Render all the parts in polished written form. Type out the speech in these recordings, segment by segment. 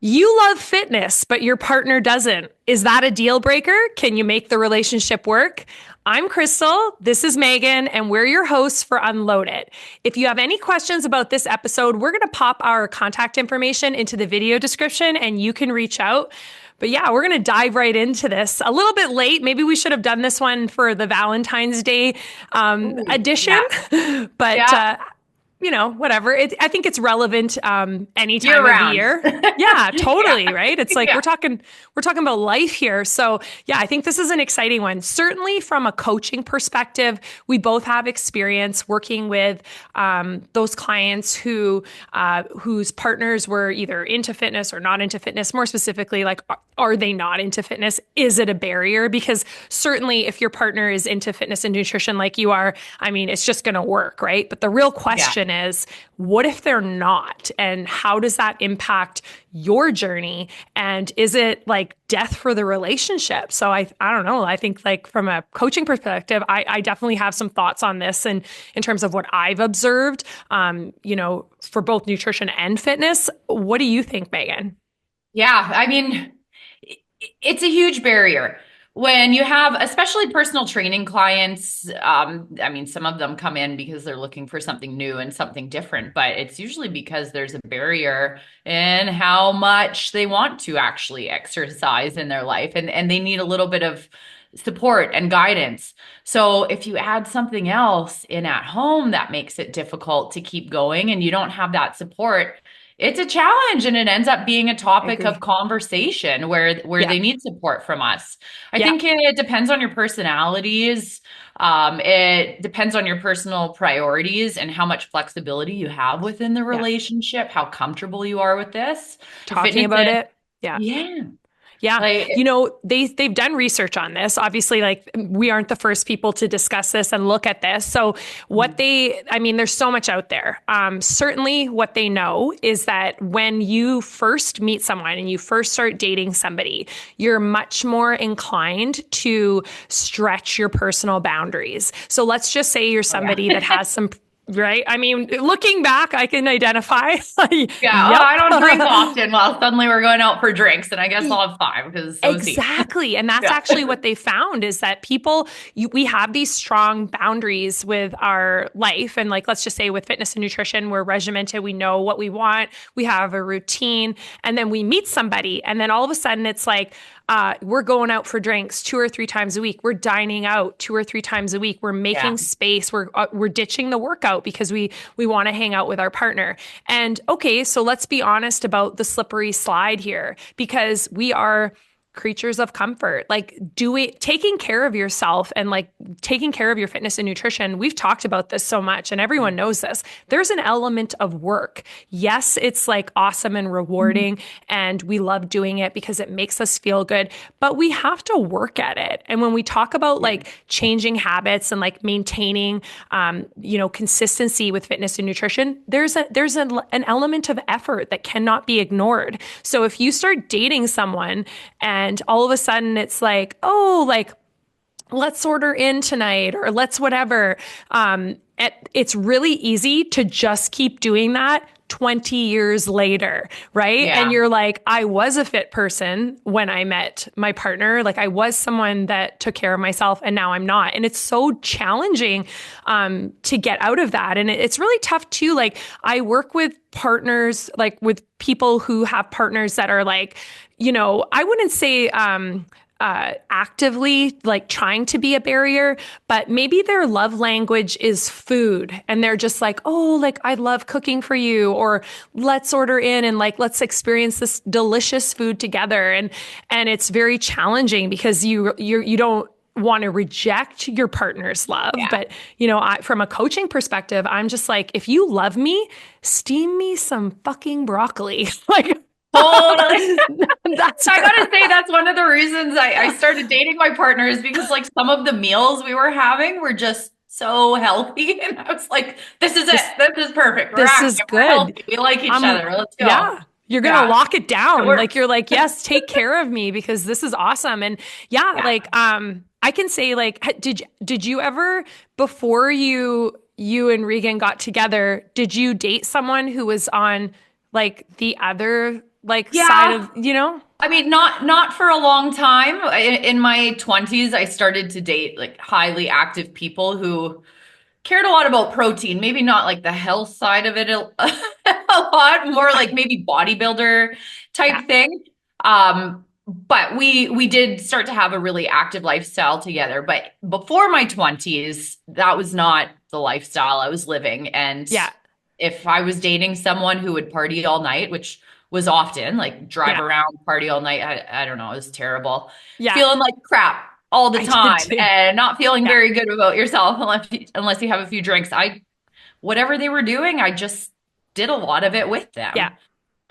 You love fitness, but your partner doesn't. Is that a deal breaker? Can you make the relationship work? I'm Crystal. This is Megan, and we're your hosts for Unload It. If you have any questions about this episode, we're going to pop our contact information into the video description and you can reach out. But yeah, we're going to dive right into this. A little bit late. Maybe we should have done this one for the Valentine's Day Ooh, edition, yeah. but Yeah. whatever. I think it's relevant any Year time of the round. year. Yeah, Yeah. totally, right? It's like Yeah. we're talking about life here. So, yeah, I think this is an exciting one. Certainly from a coaching perspective, we both have experience working with those clients whose partners were either into fitness or not into fitness. More specifically, like, are they not into fitness? Is it a barrier? Because certainly if your partner is into fitness and nutrition like you are, I mean, it's just going to work, right? But the real Yeah. question is, what if they're not? And how does that impact your journey? And is it like death for the relationship? So I don't know. I think like from a coaching perspective, I definitely have some thoughts on this and in terms of what I've observed, for both nutrition and fitness. What do you think, Megan? Yeah. I mean, it's a huge barrier when you have, especially personal training clients. I mean, some of them come in because they're looking for something new and something different, but it's usually because there's a barrier in how much they want to actually exercise in their life, and they need a little bit of support and guidance. So if you add something else in at home that makes it difficult to keep going and you don't have that support, it's a challenge, and it ends up being a I topic of agree. conversation where Yeah. they need support from us. I Yeah. think it depends on your personalities. It depends on your personal priorities and how much flexibility you have within the Yeah. relationship, how comfortable you are with this. Talking Fitness, about it. Yeah. yeah, Yeah, like they've done research on this. Obviously, like we aren't the first people to discuss this and look at this. So I mean, there's so much out there. Certainly, what they know is that when you first meet someone and you first start dating somebody, you're much more inclined to stretch your personal boundaries. So let's just say you're oh yeah. somebody that has some. Right. I mean, looking back, I can identify. Yeah, oh, I Yep. don't drink often. Well, suddenly we're going out for drinks, and I guess I'll have five because so is he. Exactly. And that's Yeah. actually what they found is that we have these strong boundaries with our life. And like, let's just say with fitness and nutrition, we're regimented. We know what we want. We have a routine. And then we meet somebody. And then all of a sudden it's like, we're going out for drinks 2 or 3 times a week. We're dining out 2 or 3 times a week. We're Yeah. making space. We're ditching the workout because we want to hang out with our partner. And okay, so let's be honest about the slippery slide here because we are creatures of comfort. Like taking care of yourself and like taking care of your fitness and nutrition. We've talked about this so much and everyone knows this. There's an element of work. Yes, it's like awesome and rewarding and we love doing it because it makes us feel good, but we have to work at it. And when we talk about like changing habits and like maintaining consistency with fitness and nutrition, an element of effort that cannot be ignored. So if you start dating someone and all of a sudden it's like, oh, like, let's order in tonight or let's whatever. It's really easy to just keep doing that 20 years later, right? And Yeah. you're like, I was a fit person when I met my partner. Like I was someone that took care of myself and now I'm not. And it's so challenging to get out of that. And it's really tough too. Like I work with partners, like with people who have partners that are like, I wouldn't say actively like trying to be a barrier, but maybe their love language is food and they're just like, oh, like I love cooking for you, or let's order in and like let's experience this delicious food together. And it's very challenging because you don't want to reject your partner's love. Yeah. But, from a coaching perspective, I'm just like, if you love me, steam me some fucking broccoli. Like, Totally. that's I where gotta say, that's one of the reasons I started dating my partners because like some of the meals we were having were just so healthy. And I was like, this is it. this, This is perfect. We're this is active. We're good. healthy. We like each other. Let's go. Yeah. You're going to Yeah. lock it It down. Like works. you're like, yes, take care of me because this is awesome. And yeah, Yeah. like, I can say like, did you ever, before you and Regan got together, did you date someone who was on like the other like side Yeah. of, you know? I mean, not for a long time. In my 20s, I started to date like highly active people who cared a lot about protein, maybe not like the health side of it a lot, more like maybe bodybuilder Yeah. type thing. But we did start to have a really active lifestyle together. But before my 20s, that was not the lifestyle I was living. And Yeah. if I was dating someone who would party all night, which was often like drive Yeah. around, party all night, I don't know, it was terrible. Yeah. Feeling like crap all the I did time too. and not feeling Yeah. very good about yourself unless you have a few drinks. Whatever they were doing, I just did a lot of it with Yeah. them.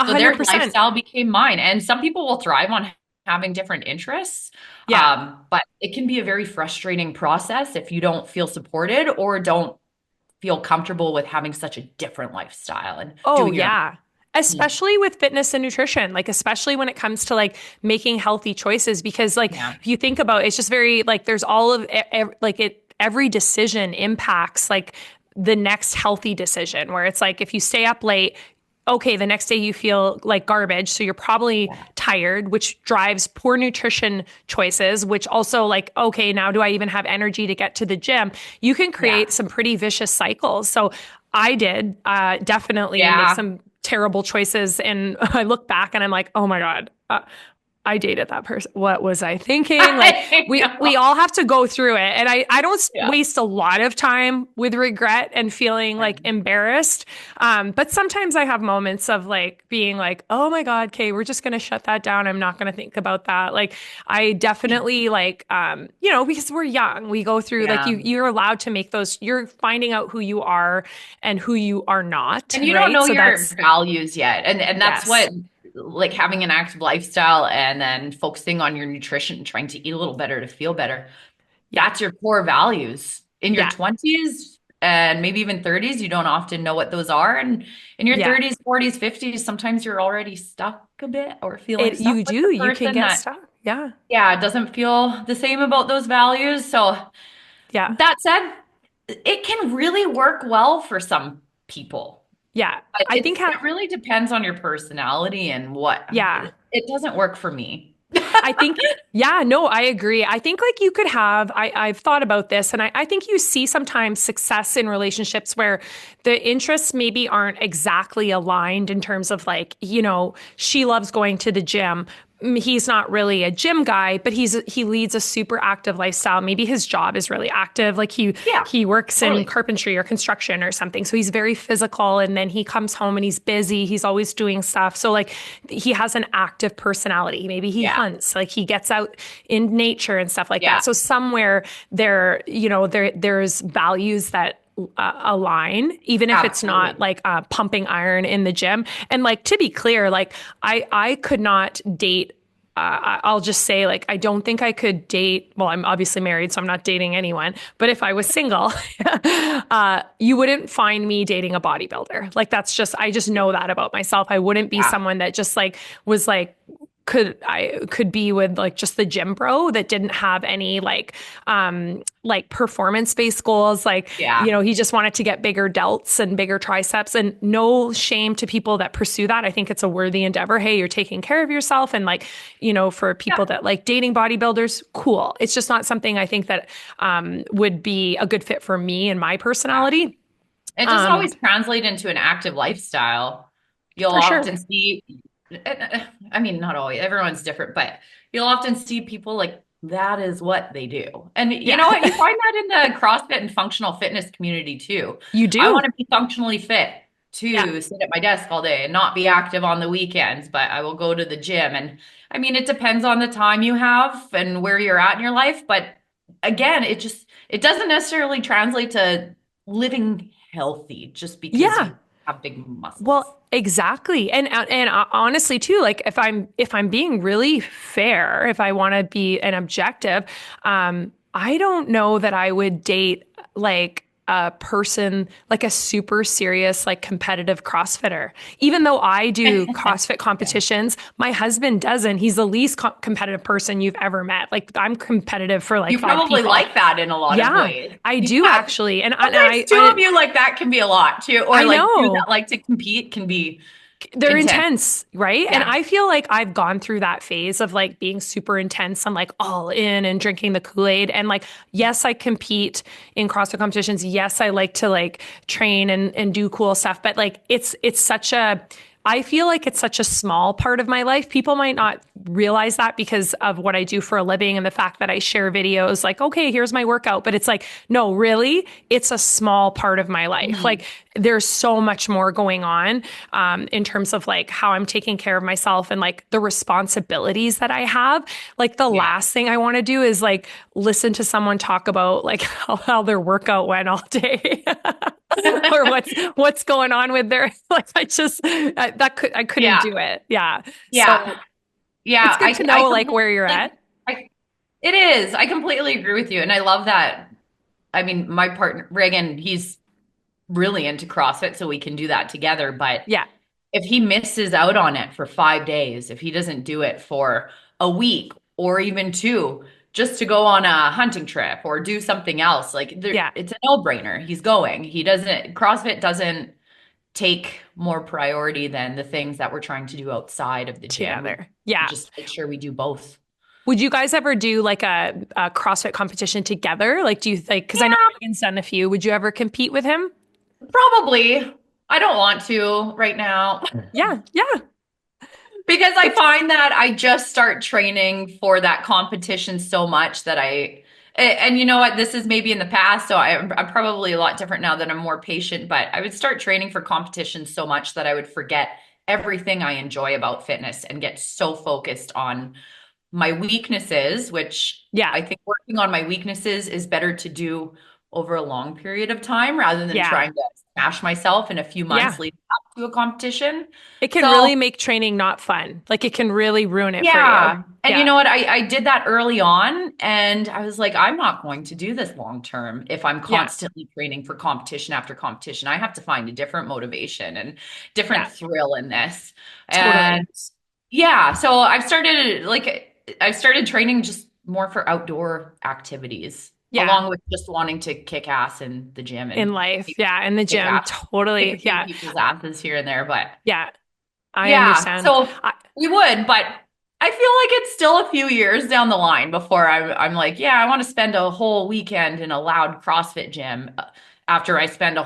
So their 100%. lifestyle became mine. And some people will thrive on having different interests. Yeah. But it can be a very frustrating process if you don't feel supported or don't feel comfortable with having such a different lifestyle and Oh, doing your own yeah. thing. Especially with fitness and nutrition, like especially when it comes to like making healthy choices, because like Yeah. if you think about it, it's just very like there's all of like it every decision impacts like the next healthy decision where it's like if you stay up late, okay, the next day you feel like garbage, so you're probably Yeah. tired, which drives poor nutrition choices, which also like okay, now do I even have energy to get to the gym? You can Yeah. create some pretty vicious cycles. So I did definitely make Yeah. some terrible choices. And I look back and I'm like, oh my God, I dated that person. What was I thinking? Like I we know. all have to go through it. And I don't Yeah. waste a lot of time with regret and feeling like embarrassed. But sometimes I have moments of like being like, oh my God, okay, we're just gonna shut that down. I'm not gonna think about that. Like I definitely like you know, because we're young, we go through like Yeah. you're allowed to make those, you're finding out who you are and who you are not, And you don't right? know So your that's values yet. And that's yes. what like having an active lifestyle and then focusing on your nutrition, trying to eat a little better to feel better. Yeah. That's your core values. In your Yeah. 20s and maybe even 30s, you don't often know what those are. And in your Yeah. 30s, 40s, 50s, sometimes you're already stuck a bit or feeling It stuck you with do. the You can person get that, stuck. Yeah. yeah, doesn't feel the same about those values. So Yeah. that said, it can really work well for some people. Yeah. But I think it really depends on your personality and what yeah. it doesn't work for me. I think, yeah, no, I agree. I think like you could have, I've thought about this and I think you see sometimes success in relationships where the interests maybe aren't exactly aligned in terms of like, you know, she loves going to the gym. He's not really a gym guy, but he leads a super active lifestyle. Maybe his job is really active. Like Yeah, he works in totally. carpentry or construction or something. So he's very physical and then he comes home and he's busy. He's always doing stuff. So like he has an active personality. Maybe he Yeah, hunts, like he gets out in nature and stuff like yeah, that. So somewhere there, you know, there's values that align, even if it's not absolutely. like pumping iron in the gym. And like to be clear, like I could not date. I'll just say, like, I don't think I could date. Well, I'm obviously married, so I'm not dating anyone. But if I was single, you wouldn't find me dating a bodybuilder. Like, that's just, I just know that about myself. I wouldn't be Yeah, someone that just like was like, could be with like just the gym bro that didn't have any like performance based goals, like yeah, you know he just wanted to get bigger delts and bigger triceps. And no shame to people that pursue that. I think it's a worthy endeavor. Hey, you're taking care of yourself. And like, you know, for yeah. people that like dating bodybuilders, cool. It's just not something I think that would be a good fit for me and my Yeah. personality. It doesn't um always translate into an active lifestyle. You'll for sure. often see, I mean, not always, everyone's different, but you'll often see people like that is what they do. And you Yeah. know what? You find that in the CrossFit and functional fitness community too. You I want do. to be functionally fit Yeah. to sit at my desk all day and not be active on the weekends, but I will go to the gym. And I mean, it depends on the time you have and where you're at in your life. But again, it doesn't necessarily translate to living healthy just because Yeah. you have big muscles. Well, exactly. And honestly too, like if I'm being really fair, if I want to be an objective, I don't know that I would date like a person like a super serious like competitive CrossFitter. Even though I do CrossFit Yeah. competitions, my husband doesn't. He's the least competitive person you've ever met. Like I'm competitive for like You five probably people. like that in a lot of Yeah, ways. I do Yeah. actually. And Sometimes two of you like that can be a lot too, or I like two know. that like to compete can be they're intense. intense, right? And Yeah. I feel like I've gone through that phase of like being super intense. I'm like all in and drinking the Kool-Aid. And like, yes, I compete in CrossFit competitions. Yes, I like to like train and do cool stuff. But like it's such a I feel like it's such a small part of my life. People might not realize that because of what I do for a living and the fact that I share videos like, okay, here's my workout. But it's like, no, really, it's a small part of my life. Mhm. Like there's so much more going on in terms of like how I'm taking care of myself and like the responsibilities that I have. Like the Yeah. last thing I want to do is like listen to someone talk about like how their workout went all day. Or what's going on with their like I just I couldn't Yeah. do it. Yeah. So Yeah. Yeah. it's good to I know like where you're completely, at. I, it is. I completely agree with you. And I love that. I mean, my partner, Reagan, he's really into CrossFit, so we can do that together. But Yeah. if he misses out on it for 5 days, if he doesn't do it for a week or even two, just to go on a hunting trip or do something else, like Yeah. it's a no-brainer. He's going. He doesn't, CrossFit doesn't take more priority than the things that we're trying to do outside of the gym. We Together. Yeah. just make sure we do both. Would you guys ever do like a CrossFit competition together? Like, do you like, because I know Yeah, Megan's done a few. Would you ever compete with him? probably. I don't want to right now. Yeah. Yeah. Because I It's find that I just start training for that competition so much that and you know what, this is maybe in the past, so I'm probably a lot different now that I'm more patient, but I would start training for competitions so much that I would forget everything I enjoy about fitness and get so focused on my weaknesses, which yeah. I think working on my weaknesses is better to do over a long period of time rather than Yeah. trying to smash myself in a few months Yeah. leading up to a competition. It can So really make training not fun. Like it can really ruin it for you. yeah. And you Yeah. know what? I did that early on and I was like, I'm not going to do this long term if I'm Yeah. constantly training for competition after competition. I have to find a different motivation and different Yeah. thrill in this. Totally. And yeah, so I've started training just more for outdoor activities, Yeah. along with just wanting to kick ass in the gym In and life. kick, Yeah. In the kick gym. ass, kick a Totally. few Yeah. people's asses here and there. But Yeah. I yeah, understand. so I, we would, but I feel like it's still a few years down the line before I'm like, yeah, I want to spend a whole weekend in a loud CrossFit gym after I spend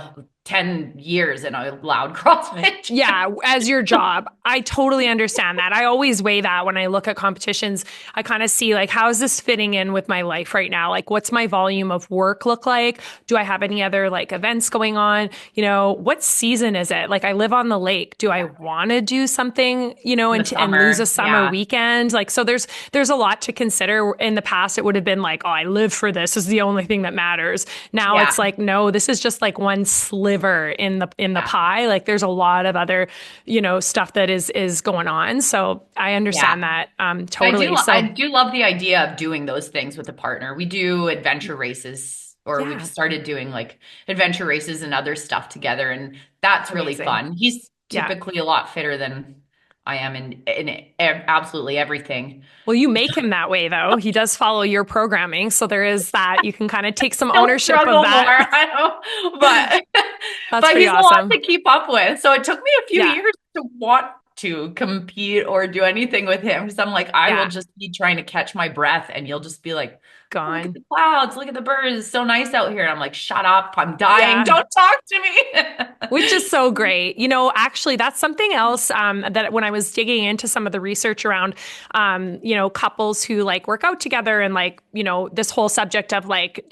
10 years in a loud CrossFit gym. yeah, as your job. I totally understand that. I always weigh that when I look at competitions. I kind of see like, how is this fitting in with my life right now? Like, what's my volume of work look like? Do I have any other like events going on? You know, what season is it? Like, I live on the lake. Do I want to do something, you know, In the and lose a summer. summer Yeah. weekend? Like, so there's a lot to consider. In the past, it would have been like, oh, I live for this. This is the only thing that matters. Now Yeah. it's like, no, this is just like one sliver in the Yeah. pie. Like there's a lot of other, you know, stuff that is going on. So I Yeah. understand that But totally. I So do love the idea of doing those things with a partner. We do adventure races, or we've yeah, started doing like adventure races and other stuff together, and that's really amazing. fun. He's Yeah. typically a lot fitter than I am in absolutely everything. Well, you make him that way though. He does follow your programming. So there is that. You can kind of take some He'll ownership of struggle more, that. I know, but That's but pretty he's a lot awesome. to keep up with. So it took me a few Yeah. years to want to compete or do anything with him because I'm like, I will Yeah. just be trying to catch my breath, and you'll just be like, "Oh, look at Gone. the clouds, look at the birds, it's so nice out here." And I'm like, "Shut up, I'm dying, Yeah. don't talk to me." Which is so great. You know, actually, that's something else that when I was digging into some of the research around, you know, couples who like work out together and like, you know, this whole subject of like,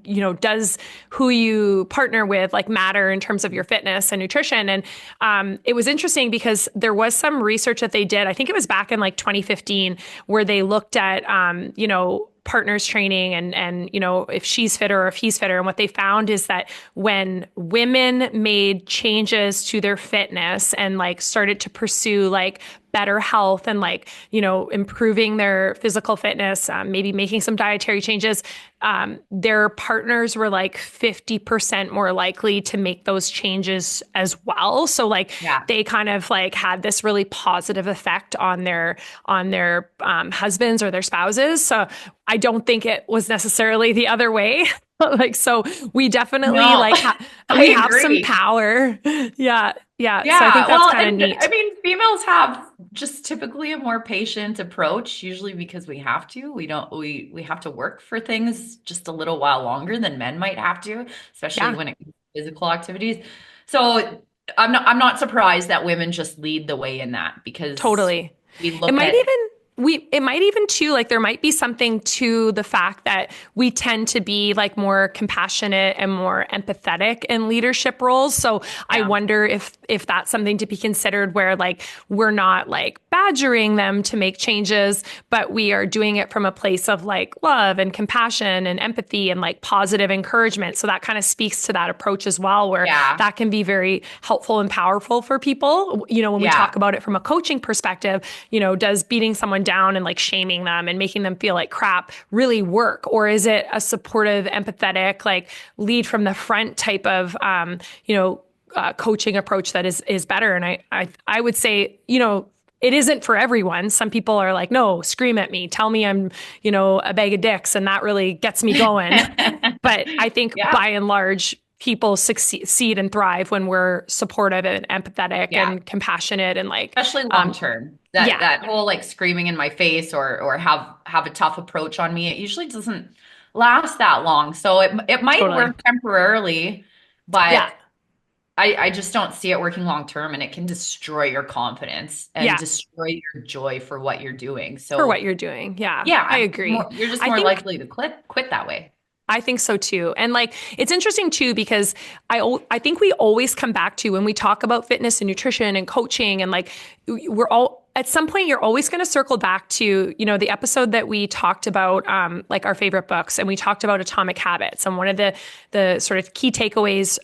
you know, does who you partner with like matter in terms of your fitness and nutrition? And it was interesting because there was some research that they did. I think it was back in like 2015 where they looked at, you know, partners training and you know if she's fitter or if he's fitter, and what they found is that when women made changes to their fitness and like started to pursue like better health and like you know improving their physical fitness, maybe making some dietary changes, their partners were like 50% more likely to make those changes as well. So like Yeah. they kind of like had this really positive effect on their husbands or their spouses. So I don't think it was necessarily the other way. Like, so we definitely No, like I we have some agree. power. Yeah. Yeah. So I think Yeah, that's well, kind of and I neat. mean, females have just typically a more patient approach, usually because we have to. We don't we have to work for things just a little while longer than men might have to, especially Yeah, when it comes to physical activities. So I'm not surprised that women just lead the way in that because totally. we It look might at even it might even too like there might be something to the fact that we tend to be like more compassionate and more empathetic in leadership roles. So I yeah, wonder if that's something to be considered where like we're not like badgering them to make changes, but we are doing it from a place of like love and compassion and empathy and like positive encouragement. So that kind of speaks to that approach as well, where yeah, that can be very helpful and powerful for people. You know, when we yeah, talk about it from a coaching perspective, does beating someone down and like shaming them and making them feel like crap really work? Or is it a supportive, empathetic, like lead from the front type of, coaching approach that is better? And I would say, it isn't for everyone. Some people are like, no, scream at me, tell me I'm, a bag of dicks, and that really gets me going. But I think yeah, by and large, people succeed and thrive when we're supportive and empathetic yeah. and compassionate and like, Especially long term. That yeah, that whole like screaming in my face or have a tough approach on me, it usually doesn't last that long. So it might totally. work temporarily, but Yeah. I just don't see it working long term, and it can destroy your confidence and Yeah. destroy your joy for what you're doing. For what So you're doing. Yeah. I yeah, agree. you're just I more think likely to quit that way. I think so too. And like it's interesting too because I think we always come back to when we talk about fitness and nutrition and coaching and like we're all at some point you're always going to circle back to, the episode that we talked about like our favorite books, and we talked about Atomic Habits, and one of the sort of key takeaways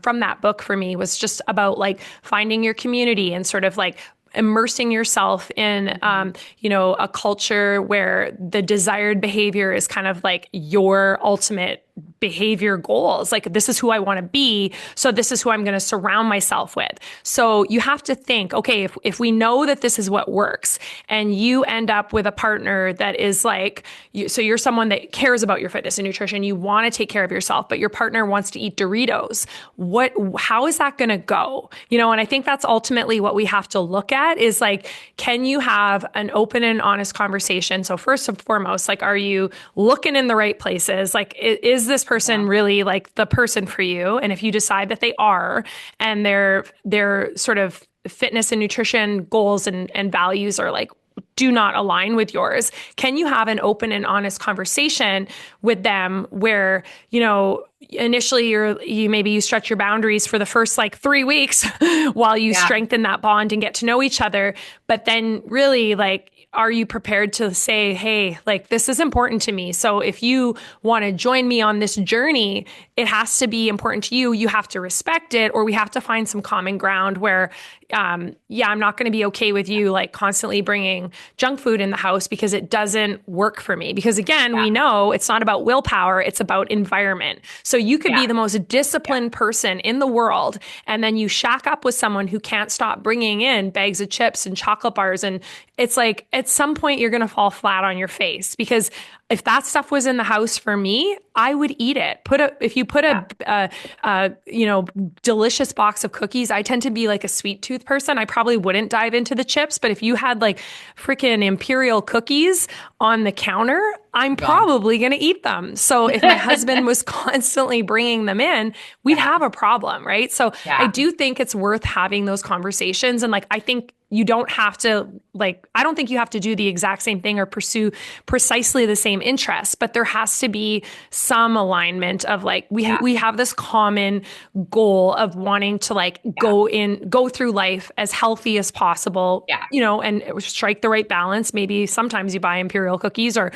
from that book for me was just about like finding your community and sort of like immersing yourself in Mhm. a culture where the desired behavior is kind of like your ultimate behavior goals. Like, this is who I want to be. So this is who I'm going to surround myself with. So you have to think, okay, if we know that this is what works and you end up with a partner that is like, so you're someone that cares about your fitness and nutrition, you want to take care of yourself, but your partner wants to eat Doritos. How is that going to go? And I think that's ultimately what we have to look at is like, can you have an open and honest conversation? So first and foremost, like, are you looking in the right places? Like, is this person Yeah. really like the person for you? And if you decide that they are, and their sort of fitness and nutrition goals and values are like do not align with yours, can you have an open and honest conversation with them where, initially you stretch your boundaries for the first like 3 weeks while you Yeah. strengthen that bond and get to know each other. But then really like, are you prepared to say, hey, like this is important to me. So if you want to join me on this journey, it has to be important to you. You have to respect it, or we have to find some common ground where, I'm not going to be okay with you like constantly bringing junk food in the house because it doesn't work for me. Because again, we Yeah. know it's not about willpower, it's about environment. So you could be Yeah. the most Yeah. disciplined person in the world, and then you shack up with someone who can't stop bringing in bags of chips and chocolate bars. And it's like at some point you're going to fall flat on your face because if that stuff was in the house for me, I would eat it. If you put Yeah. delicious box of cookies, I tend to be like a sweet tooth person. I probably wouldn't dive into the chips, but if you had like freaking imperial cookies on the counter, I'm Gone. probably going to eat them. So if my husband was constantly bringing them in, we'd Yeah. have a problem, right? So I Yeah. do think it's worth having those conversations. And like, I think you don't have to like, I don't think you have to do the exact same thing or pursue precisely the same interests, but there has to be some alignment of like, Yeah. we have this common goal of wanting to like Yeah. go through life as healthy as possible, Yeah. and strike the right balance. Maybe sometimes you buy imperial cookies or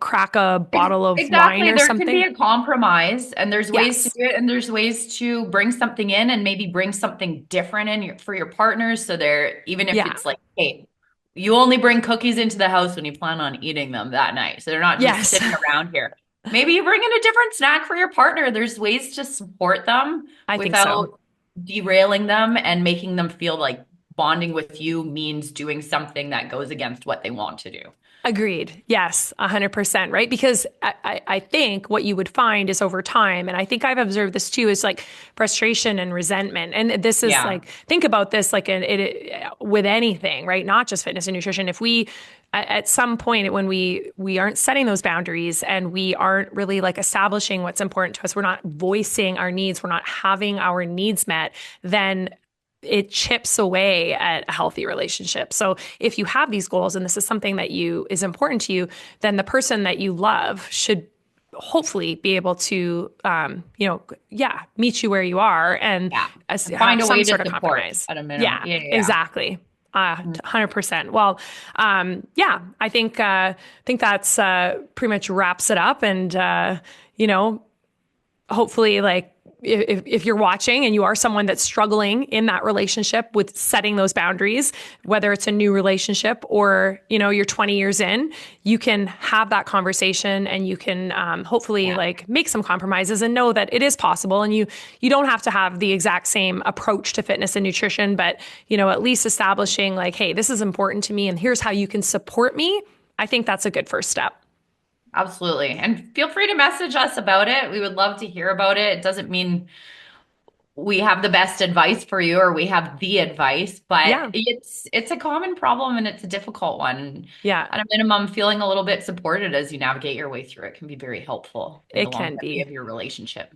crack a bottle of wine Exactly. or There can be something. a compromise, and there's ways to Yes. do it, and there's ways to bring something in and maybe bring something different in for your partners. So they're even if Yeah. it's like, hey, you only bring cookies into the house when you plan on eating them that night. So they're not just Yes. sitting around here. Maybe you bring in a different snack for your partner. There's ways to support them I think so. without derailing them and making them feel like bonding with you means doing something that goes against what they want to do. Agreed. Yes, 100%, right? Because I think what you would find is over time, and I think I've observed this too, is like frustration and resentment. And this is Yeah. like, think about this like with anything, right? Not just fitness and nutrition. If we, at some point when we aren't setting those boundaries and we aren't really like establishing what's important to us, we're not voicing our needs, we're not having our needs met, then it chips away at a healthy relationship. So if you have these goals and this is something that you is important to you, then the person that you love should hopefully be able to, yeah, meet you where you are and Yeah. And find have a some way sort to of support compromise. at a minimum. Yeah, Yeah, yeah, exactly. yeah. 100%. Well, yeah, I think that's pretty much wraps it up. And you know, hopefully like if you're watching and you are someone that's struggling in that relationship with setting those boundaries, whether it's a new relationship or you're 20 years in, you can have that conversation and you can hopefully Yeah. like make some compromises and know that it is possible. And you don't have to have the exact same approach to fitness and nutrition, but at least establishing like, hey, this is important to me and here's how you can support me. I think that's a good first step. Absolutely. And feel free to message us about it. We would love to hear about it. It doesn't mean we have the best advice for you or we have the advice, but Yeah. it's a common problem and it's a difficult one. Yeah. At a minimum, feeling a little bit supported as you navigate your way through it can be very helpful in the It can longevity be. of your relationship.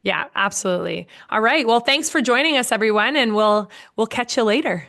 Yeah, absolutely. All right. Well, thanks for joining us, everyone, and we'll catch you later.